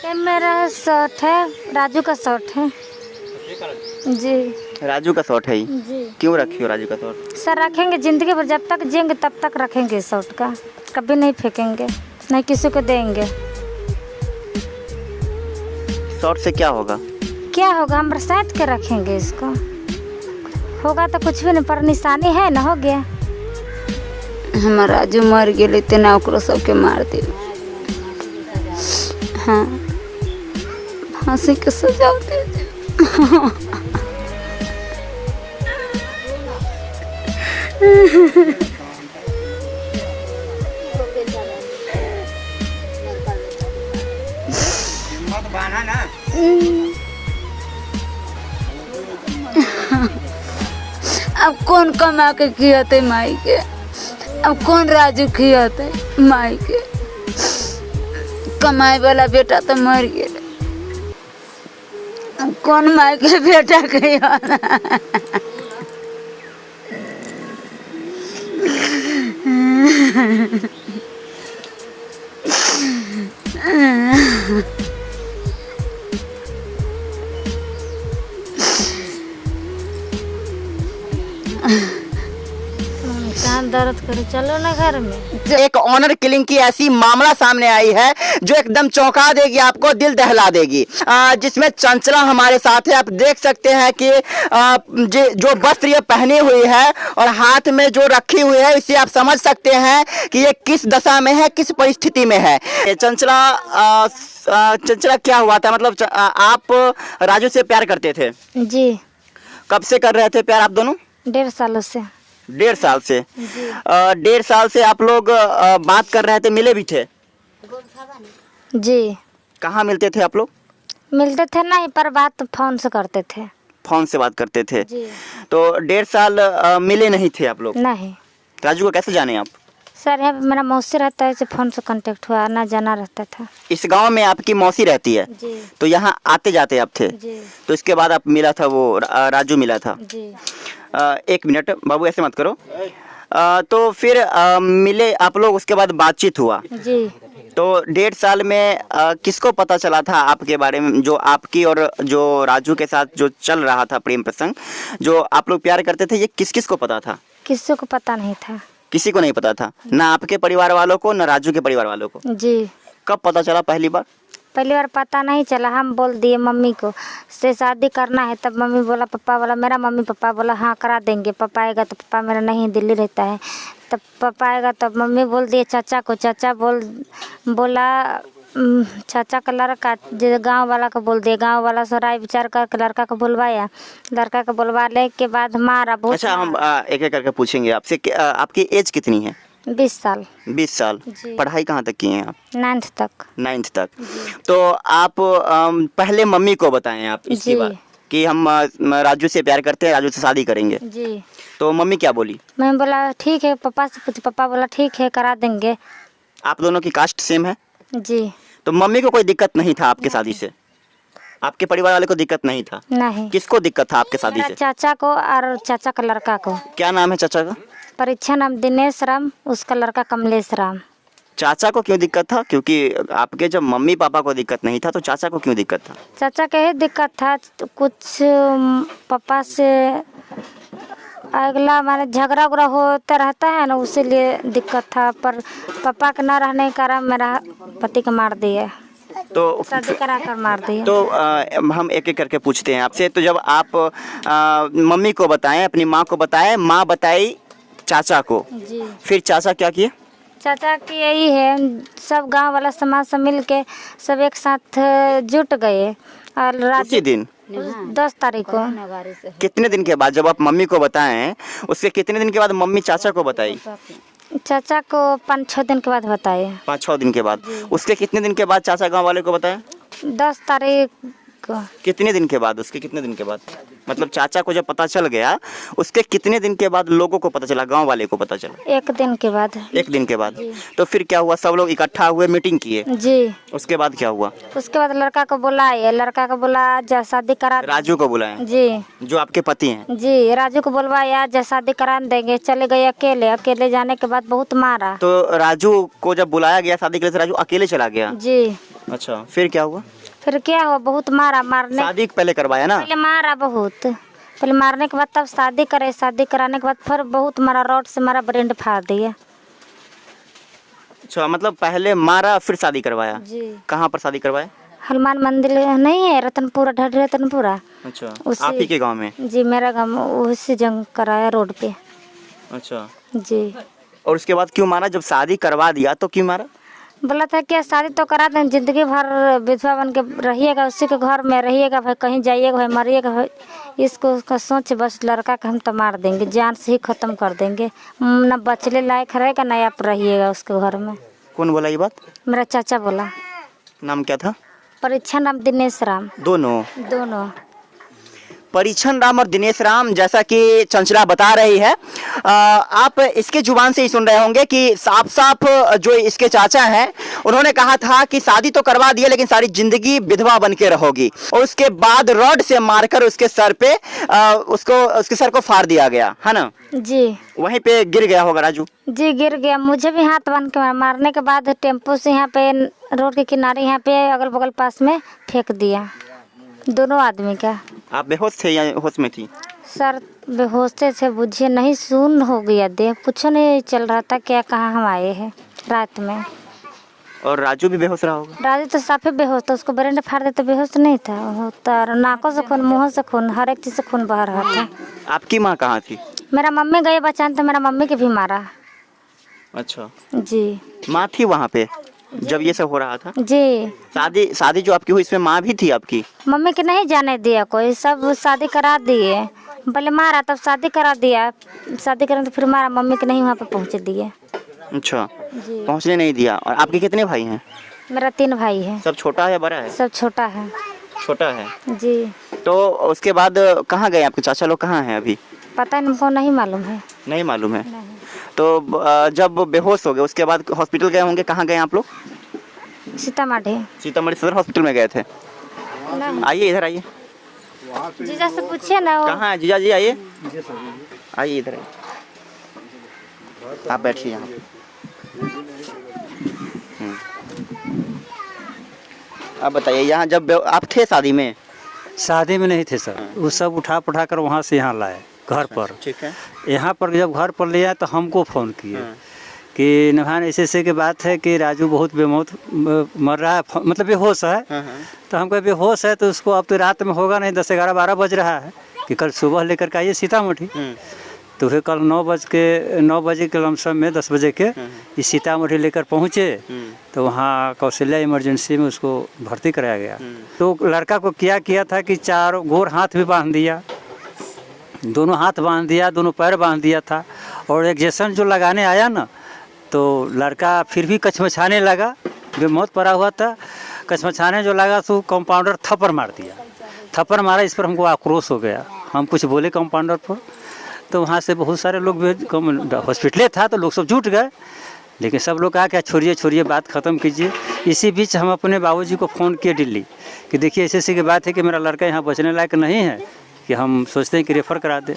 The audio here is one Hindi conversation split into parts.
ये मेरा शर्ट है, राजू का शर्ट है जी। राजू का शॉट है ही। जी क्यों रखी हो राजू का शॉट? सर रखेंगे जिंदगी भर, जब तक जिएंगे तब तक रखेंगे शर्ट का, कभी नहीं फेंकेंगे, नहीं किसी को देंगे। शॉट से क्या होगा? क्या होगा, हम बरसात के रखेंगे इसको, होगा तो कुछ भी नहीं, पर निशानी है ना, हो गया। हमारा राजू मर गए तेना ओकरो सबके मार दे। हाँ फांसी के सजा दे। अब कौन कमा के खियाते माई के, अब कौन राजू खियाते माई के, कमाए वाला बेटा तो मर गया, अब कौन माई के बेटा खियाता। कान दर्द करे, चलो ना घर में। एक ऑनर किलिंग की ऐसी मामला सामने आई है जो एकदम चौंका देगी, आपको दिल दहला देगी, जिसमें चंचला हमारे साथ है। आप देख सकते हैं कि जो वस्त्र ये पहनी हुई है और हाथ में जो रखी हुई है, इसे आप समझ सकते हैं कि ये किस दशा में है, किस परिस्थिति में है। चंचला क्या हुआ था, मतलब आप राजू से प्यार करते थे? जी कब से कर रहे थे प्यार आप दोनों? 1.5 सालों से। 1.5 साल से? जी 1.5 साल से आप लोग बात कर रहे थे, मिले भी थे? जी कहाँ मिलते थे आप लोग? मिलते थे नहीं, पर बात फोन से करते थे। फोन से बात करते थे? जी तो 1.5 साल मिले नहीं थे आप लोग? नहीं राजू को कैसे जाने आप? सर, यहाँ पे मेरा मौसी रहता है, फोन से कांटेक्ट हुआ, ना जाना रहता था। इस गांव में आपकी मौसी रहती है? जी तो यहाँ आते जाते आप थे? जी तो इसके बाद आप मिला था, वो राजू मिला था? जी 1 मिनट बाबू, ऐसे मत करो। तो फिर मिले आप लोग, उसके बाद बातचीत हुआ। जी तो 1.5 साल में किसको पता चला था आपके बारे में, जो आपकी और जो राजू के साथ जो चल रहा था प्रेम प्रसंग, जो आप लोग प्यार करते थे, ये किस किस को पता था? किसी को पता नहीं था। किसी को नहीं पता था, ना आपके परिवार वालों को, ना राजू के परिवार वालों को? जी कब पता चला पहली बार? पहली बार पता नहीं चला, हम बोल दिए मम्मी को से शादी करना है, तब मम्मी बोला, पापा बोला, मेरा मम्मी पापा बोला हाँ करा देंगे। पापा आएगा तो, पापा मेरा नहीं दिल्ली रहता है, तब पापा आएगा तब मम्मी बोल दिए चाचा को। चाचा बोला चाचा का लड़का जो गांव वाला को बोल दिया, गांव वाला सराय विचार कर लड़का को बुलवाया, लड़का को बुलवाने के बाद मारा बहुत। अच्छा, हम एक एक करके पूछेंगे आपसे कि आपकी एज कितनी है? 20 साल। 20 साल। जी। पढ़ाई कहाँ तक किए हैं आप? 9th तक। 9th तक। तो आप पहले मम्मी को बताएं आप इसकी जी। बात कि हम राजू से प्यार करते हैं, राजू से शादी करेंगे। जी तो मम्मी क्या बोली? मैं बोला ठीक है, पापा से पूछ, पापा बोला ठीक है करा देंगे। आप दोनों की कास्ट सेम है? जी तो मम्मी को कोई दिक्कत नहीं था आपके शादी से? आपके परिवार वाले को दिक्कत नहीं था? नहीं, किसको दिक्कत था आपके शादी मेरा से? चाचा को और चाचा का लड़का को। क्या नाम है चाचा का? परीक्षा नाम दिनेश राम, उसका लड़का कमलेश राम। चाचा को क्यों दिक्कत था? क्योंकि आपके जब मम्मी पापा को दिक्कत नहीं था तो चाचा को क्यों दिक्कत था? चाचा के ही दिक्कत था, तो कुछ पापा से अगला माने झगड़ा उगड़ा होता रहता है ना, उसीलिए दिक्कत था। पर पापा के ना रहने के कारण मेरा पति को मार दिए, तो शादी करा कर मार दिए। तो हम एक एक करके पूछते हैं आपसे। तो जब आप मम्मी को बताएं, अपनी माँ को बताएं, माँ बताई चाचा को, जी फिर चाचा क्या किए? चाचा की यही है, सब गांव वाला समाज से मिल के सब एक साथ जुट गए और उसी दिन 10 तारीख को। कितने दिन के बाद जब आप मम्मी को बताएं, उसके कितने दिन के बाद मम्मी चाचा को बताई? चाचा को 5-6 दिन के बाद बताए। 5-6 दिन के बाद। उसके कितने दिन के बाद चाचा गांव वाले को बताया? 10 तारीख को। कितने दिन के बाद, उसके कितने दिन के बाद, मतलब चाचा को जब पता चल गया उसके कितने दिन के बाद लोगों को पता चला, गांव वाले को पता चला? 1 दिन के बाद। 1 दिन के बाद। तो फिर क्या हुआ, सब लोग इकट्ठा हुए, मीटिंग किए? जी। उसके बाद क्या हुआ? उसके बाद लड़का को बुलाए, लड़का को बुला जा शादी करा। राजू को बुलाया? जी। जो आपके पति हैं? जी, राजू को बुलवाया, जा शादी करा देंगे। चले गए अकेले, अकेले जाने के बाद बहुत मारा। तो राजू को जब बुलाया गया शादी के लिए, राजू अकेले चला गया? जी। अच्छा, फिर क्या हुआ? फिर क्या हुआ, बहुत मारा। मारने शादी पहले करवाया ना? पहले मारा बहुत, पहले मारने के बाद तब शादी करे। शादी कराने के बाद फिर बहुत मारा, रॉड से मारा, ब्रेंड फाड़ दिया। अच्छा, मतलब पहले मारा फिर शादी करवाया? जी। कहाँ पर शादी करवाया? हनुमान मंदिर नहीं है, रतनपुरा, ढड रतनपुरा। अच्छा, उसी- आप ही के गांव में? जी, मेरा गाँव उसी जंग कराया रोड पे। अच्छा, जी। और उसके बाद क्यों मारा? जब शादी करवा दिया तो क्यों मारा? बोला था कि शादी तो करा दें, जिंदगी भर विधवा बन के रहिएगा, उसी के घर में रहिएगा भाई, कहीं जाइएगा भाई, मरिएगा भाई। इसको उसका सोच बस, लड़का का हम तो मार देंगे, जान से ही खत्म कर देंगे, न बचले लायक रहेगा न आप रहिएगा उसके घर में। कौन बोला ये बात? मेरा चाचा बोला। नाम क्या था? परीक्षण राम, दिनेश राम। दोनों। परीक्षण राम और दिनेश राम, जैसा कि चंचला बता रही है, आप इसके जुबान से ही सुन रहे होंगे कि साफ साफ जो इसके चाचा हैं उन्होंने कहा था कि शादी तो करवा दिया लेकिन सारी जिंदगी विधवा बन के रहोगी, और उसके बाद रॉड से मारकर उसके सर पे उसके सर को फाड़ दिया गया है ना? जी। वहीं पे गिर गया होगा राजू? जी, गिर गया। मुझे भी हाथ बांध के मारने के बाद टेम्पो से यहाँ पे रोड के किनारे यहाँ पे अगल बगल पास में फेंक दिया, दोनों आदमी का। आप बेहोश थे या होश में थी? सर बेहोश थे, बुझिए नहीं, सुन हो गया देह, कुछ नहीं चल रहा था, क्या कहाँ हम आए हैं रात में। और राजू भी बेहोश रहा होगा? राजू तो साफे बेहोश था, उसको ब्रेंड फाड़ दे तो बेहोश नहीं था, होता नाकों से खून, मुँह से खून, हर एक चीज़ से खून बह रहा था। आपकी माँ कहाँ थी? मेरा मम्मी गई बचाने, तो मेरा मम्मी के भी मारा। अच्छा, जी। माँ थी वहाँ पे जब ये सब हो रहा था? जी। शादी जो आपकी हुई इसमें माँ भी थी आपकी? मम्मी के नहीं जाने दिया कोई, सब शादी करा दिए, पहले मारा तब शादी करा दिया, शादी करने तो फिर मारा, मम्मी के नहीं वहाँ पे पहुँच दिए। अच्छा, जी। पहुँचने नहीं दिया। और आपके कितने भाई हैं? मेरा 3 भाई है। सब छोटा है या बड़ा है? सब छोटा है। छोटा है। जी। तो उसके बाद कहाँ गए आपके चाचा लोग, कहाँ हैं अभी? पता है, हमको नहीं मालूम है। नहीं मालूम है? नहीं। तो जब बेहोश हो गए उसके बाद हॉस्पिटल गए होंगे, कहाँ गए आप लोग? सीतामढ़ी। सीतामढ़ी सदर हॉस्पिटल में गए थे? नहीं। आइए इधर आइए। जीजा से पूछिए ना। कहाँ है जीजा जी? आइए आइए इधर आइए, आप बैठिए यहाँ। आप बताइए, यहाँ जब आप थे शादी में? शादी में नहीं थे सर, वो सब उठा पठा कर वहाँ से यहाँ लाए घर पर। ठीक है। यहाँ पर जब घर पर ले आए तो हमको फ़ोन किए कि नभान ऐसे की बात है कि राजू बहुत बेमौत मर रहा है, मतलब बेहोश है। तो हम कहे बेहोश है तो उसको अब तो रात में होगा नहीं, 10, 11, 12 बज रहा है कि कल सुबह लेकर के आइए सीतामढ़ी। तो फिर कल 9 बजे के लमसम में 10 बजे के इस सीतामढ़ी लेकर पहुँचे। तो वहाँ कौशल्या इमरजेंसी में उसको भर्ती कराया गया। तो लड़का को क्या किया था कि 4 गोर हाथ भी बांध दिया, दोनों हाथ बांध दिया, दोनों पैर बांध दिया था। और इंजेक्शन जो लगाने आया ना, तो लड़का फिर भी कचमचाने लगा, बेमौत पड़ा हुआ था। कचमचाने जो लगा तो कंपाउंडर थप्पड़ मार दिया, थप्पड़ मारा। इस पर हमको आक्रोश हो गया, हम कुछ बोले कंपाउंडर पर। तो वहाँ से बहुत सारे लोग हॉस्पिटल था तो लोग सब जुट गए, लेकिन सब लोग कहा क्या छोड़िए बात ख़त्म कीजिए। इसी बीच हम अपने बाबूजी को फ़ोन किए दिल्ली कि देखिए ऐसी की बात है कि मेरा लड़का यहाँ बचने लायक नहीं है, कि हम सोचते हैं कि रेफ़र करा दे।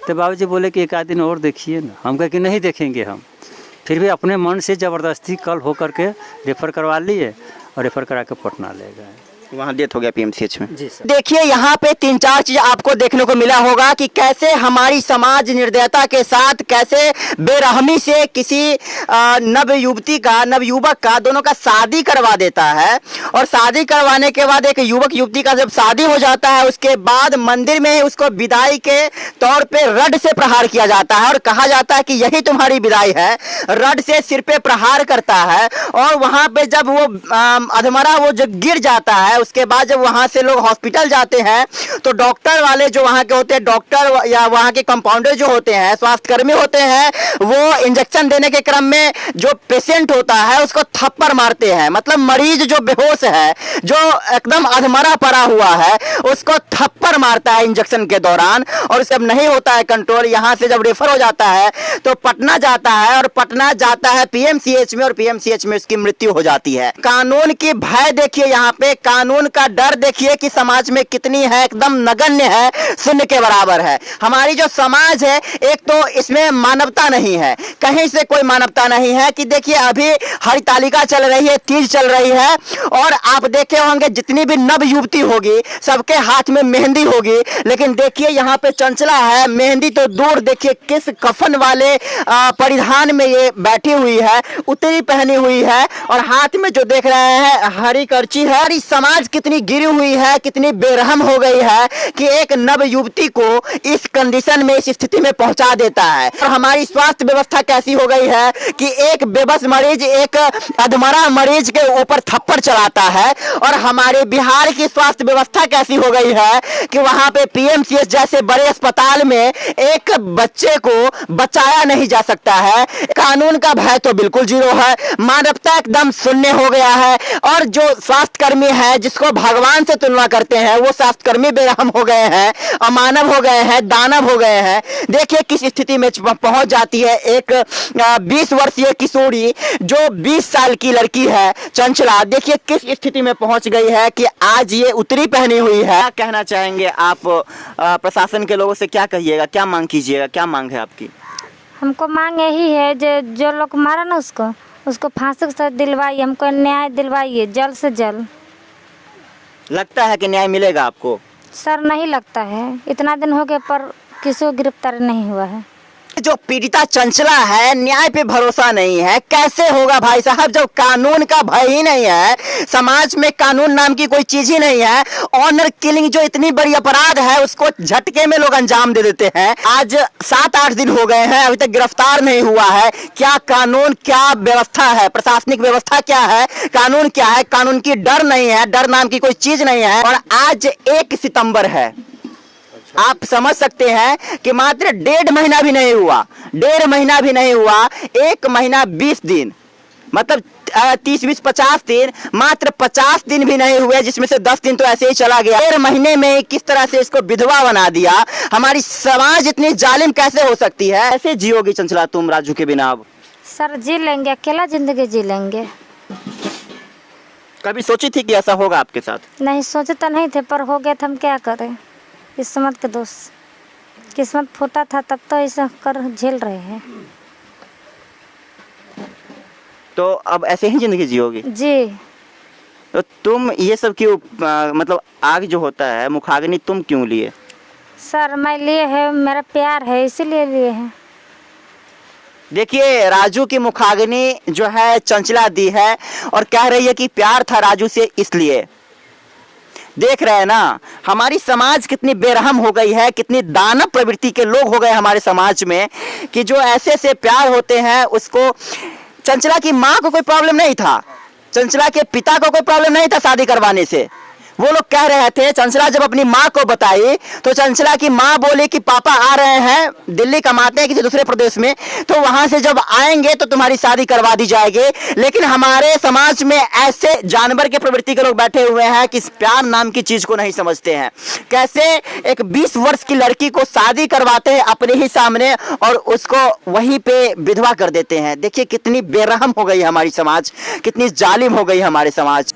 तो बाबूजी बोले कि 1 आध दिन और देखिए ना। हम कहे कि नहीं देखेंगे हम। फिर भी अपने मन से ज़बरदस्ती कल होकर के रेफ़र करवा लिए और रेफ़र करा के पटना ले गए। वहाँ डेथ हो गया पीएमसीएच में। जी सर। देखिए यहाँ पे 3-4 चीज आपको देखने को मिला होगा कि कैसे हमारी समाज निर्दयता के साथ कैसे बेरहमी से किसी नवयुवक का दोनों का शादी करवा देता है। और शादी करवाने के बाद एक युवक युवती का जब शादी हो जाता है उसके बाद मंदिर में उसको विदाई के तौर पे रड से प्रहार किया जाता है और कहा जाता है कि यही तुम्हारी विदाई है। रड से सिर पे प्रहार करता है और वहां पे जब वो अधमरा वो जब गिर जाता है है, उसके बाद जब वहाँ से लोग हॉस्पिटल जाते हैं तो डॉक्टर वाले जो वहाँ के होते हैं, डॉक्टर या वहाँ के कंपाउंडर जो होते हैं, स्वास्थ्यकर्मी होते हैं, वो इंजेक्शन देने के क्रम में जो पेशेंट होता है उसको थप्पड़ मारते हैं। मतलब मरीज जो बेहोश है, जो एकदम अधमरा पड़ा हुआ है, उसको थप्पड़ मारता है इंजेक्शन के दौरान, और जब नहीं होता है कंट्रोल, यहाँ से जब रेफर हो जाता है तो पटना जाता है, और पटना जाता है पीएमसीएच में, और पीएमसीएच में उसकी मृत्यु हो जाती है। कानून की भय देखिए, यहाँ पे कानून का डर देखिए कि समाज में कितनी है, एकदम नगण्य है, शून्य के बराबर है। हमारी जो समाज है, एक तो इसमें मानवता नहीं है, कहीं से कोई मानवता नहीं है। कि देखिए अभी हरितालिका चल रही है, तीज चल रही है, और आप देखे होंगे जितनी भी नव युवती होगी सबके हाथ में मेहंदी होगी, लेकिन देखिए यहाँ पे चंचला है, मेहंदी तो दूर, देखिए किस कफन वाले परिधान में ये बैठी हुई है, उतरी पहनी हुई है, और हाथ में जो देख रहे हैं हरी करची है। हमारी समाज कितनी गिरी हुई है, कितनी बेरहम हो गई है कि एक नव युवती को इस कंडीशन में, इस स्थिति में पहुंचा देता है। और हमारी स्वास्थ्य व्यवस्था कैसी हो गई है कि एक बेबस मरीज, एक अधमरा मरीज के ऊपर थप्पड़ चलाता है। और हमारे बिहार की स्वास्थ्य व्यवस्था कैसी हो गई है कि वहां पे पीएमसीएच जैसे बड़े अस्पताल में एक बच्चे को बचाया नहीं जा सकता है। कानून का भय तो बिल्कुल जीरो है, मानवता एकदम शून्य हो गया है। और जो स्वास्थ्यकर्मी है, जिसको भगवान से तुलना करते हैं, वो स्वास्थ्यकर्मी बेरहम हो गए हैं, अमानव हो गए हैं, दानव हो गए हैं। देखिए किस स्थिति में पहुंच जाती है एक 20 वर्षीय किशोरी, जो 20 साल की लड़की है चंचला, देखिए किस स्थिति में पहुंच गई है कि आज ये उतरी पहनी हुई है। क्या कहना चाहेंगे आप, प्रशासन के लोगों से क्या कहिएगा, क्या मांग कीजिएगा, क्या मांग है आपकी? हमको मांग यही है, जो लोग मारा ना उसको फांसी के साथ दिलवाइए, हमको न्याय दिलवाइए जल्द से जल्द। लगता है कि न्याय मिलेगा आपको? सर नहीं लगता है, इतना दिन हो गया पर किसी को गिरफ्तार नहीं हुआ है। जो पीड़िता चंचला है, न्याय पे भरोसा नहीं है, कैसे होगा भाई साहब, जब कानून का भय ही नहीं है, समाज में कानून नाम की कोई चीज ही नहीं है। ऑनर किलिंग जो इतनी बड़ी अपराध है, उसको झटके में लोग अंजाम दे देते हैं। आज 7-8 दिन हो गए हैं, अभी तक गिरफ्तार नहीं हुआ है। क्या कानून, क्या व्यवस्था है, प्रशासनिक व्यवस्था क्या है, कानून क्या है? कानून की डर नहीं है, डर नाम की कोई चीज नहीं है। और आज 1 सितंबर है, आप समझ सकते हैं कि मात्र 1.5 महीना भी नहीं हुआ, 1.5 महीना भी नहीं हुआ, 1 महीना 20 दिन, मतलब 30-20-50 दिन, मात्र 50 दिन भी नहीं हुए, जिसमें से 10 दिन तो ऐसे ही चला गया। 1.5 महीने में किस तरह से इसको विधवा बना दिया। हमारी समाज इतनी जालिम कैसे हो सकती है? ऐसे जियोगी चंचला तुम राजू के बिना? अब सर जी लेंगे, अकेला जिंदगी जी लेंगे। कभी सोची थी कि ऐसा होगा आपके साथ? नहीं सोचे तो नहीं थे, पर हो गया तो हम क्या करें, किस्मत के दोष, किस्मत फूटा था तब तो ऐसा कर झेल रहे हैं। तो अब ऐसे ही जिंदगी जियोगी? जी। तो तुम ये सब क्यों, मतलब आग जो होता है, मुखाग्नि तुम क्यों लिए? सर मैं लिए है, मेरा प्यार है इसीलिए लिए है। देखिए राजू की मुखाग्नि जो है चंचला दी है, और कह रही है कि प्यार था राजू से इसलिए। देख रहे हैं ना हमारी समाज कितनी बेरहम हो गई है, कितनी दानव प्रवृत्ति के लोग हो गए हमारे समाज में, कि जो ऐसे से प्यार होते हैं उसको। चंचला की माँ को कोई प्रॉब्लम नहीं था, चंचला के पिता को कोई प्रॉब्लम नहीं था शादी करवाने से। वो लोग कह रहे थे, चंचला जब अपनी माँ को बताई तो चंचला की माँ बोली कि पापा आ रहे हैं, दिल्ली कमाते हैं किसी दूसरे प्रदेश में, तो वहां से जब आएंगे तो तुम्हारी शादी करवा दी जाएगी। लेकिन हमारे समाज में ऐसे जानवर के प्रवृत्ति के लोग बैठे हुए हैं कि प्यार नाम की चीज को नहीं समझते हैं। कैसे एक 20 वर्ष की लड़की को शादी करवाते हैं अपने ही सामने, और उसको वहीं पे विधवा कर देते हैं। देखिए कितनी बेरहम हो गई हमारी समाज, कितनी जालिम हो गई हमारे समाज।